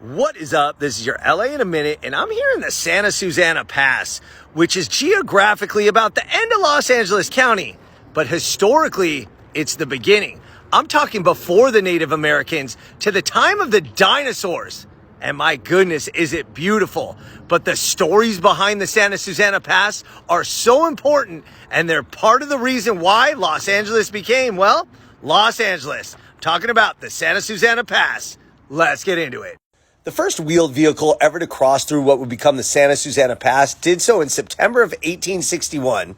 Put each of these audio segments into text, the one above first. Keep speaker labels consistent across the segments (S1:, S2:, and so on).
S1: What is up? This is your LA in a minute, and I'm here in the Santa Susana Pass, which is geographically about the end of Los Angeles County, but historically, it's the beginning. I'm talking before the Native Americans to the time of the dinosaurs. And my goodness, is it beautiful. But the stories behind the Santa Susana Pass are so important, and they're part of the reason why Los Angeles became, well, Los Angeles. I'm talking about the Santa Susana Pass. Let's get into it. The first wheeled vehicle ever to cross through what would become the Santa Susana Pass did so in September of 1861,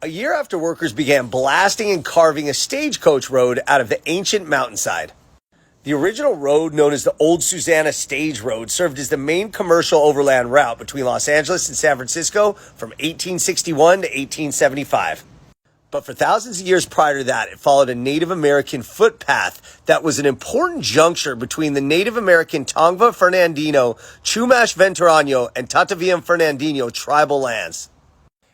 S1: a year after workers began blasting and carving a stagecoach road out of the ancient mountainside. The original road, known as the Old Susana Stage Road, served as the main commercial overland route between Los Angeles and San Francisco from 1861 to 1875. But for thousands of years prior to that, it followed a Native American footpath that was an important juncture between the Native American Tongva Fernandino, Chumash Venturano, and Tataviam Fernandino tribal lands.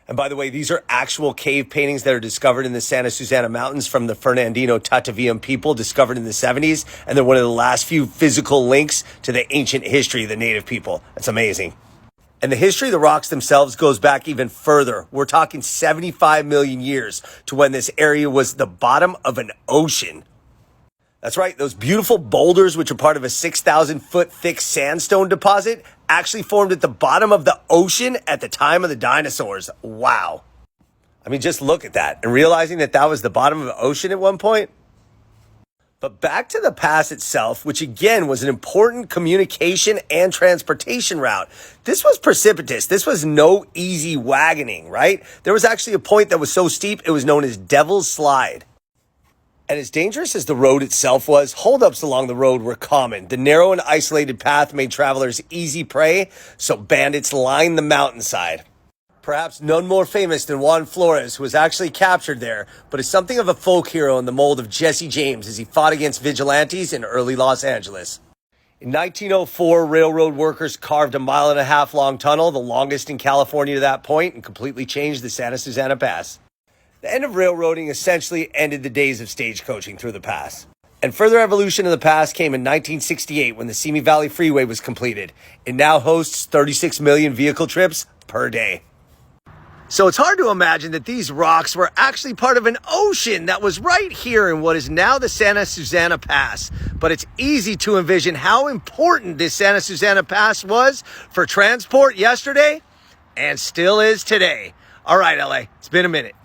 S1: And by the way, these are actual cave paintings that are discovered in the Santa Susana Mountains from the Fernandino Tataviam people discovered in the 70s. And they're one of the last few physical links to the ancient history of the Native people. That's amazing. And the history of the rocks themselves goes back even further. We're talking 75 million years to when this area was the bottom of an ocean. That's right, those beautiful boulders, which are part of a 6,000 foot thick sandstone deposit, actually formed at the bottom of the ocean at the time of the dinosaurs. Wow. I mean, just look at that. And realizing that that was the bottom of the ocean at one point. But back to the pass itself, which again was an important communication and transportation route. This was precipitous. This was no easy wagoning, right? There was actually a point that was so steep, it was known as Devil's Slide. And as dangerous as the road itself was, holdups along the road were common. The narrow and isolated path made travelers easy prey, so bandits lined the mountainside. Perhaps none more famous than Juan Flores, who was actually captured there, but is something of a folk hero in the mold of Jesse James as he fought against vigilantes in early Los Angeles. In 1904, railroad workers carved a 1.5 mile long tunnel, the longest in California to that point, and completely changed the Santa Susana Pass. The end of railroading essentially ended the days of stagecoaching through the pass. And further evolution of the pass came in 1968 when the Simi Valley Freeway was completed. It now hosts 36 million vehicle trips per day. So it's hard to imagine that these rocks were actually part of an ocean that was right here in what is now the Santa Susana Pass. But it's easy to envision how important this Santa Susana Pass was for transport yesterday and still is today. All right, LA, it's been a minute.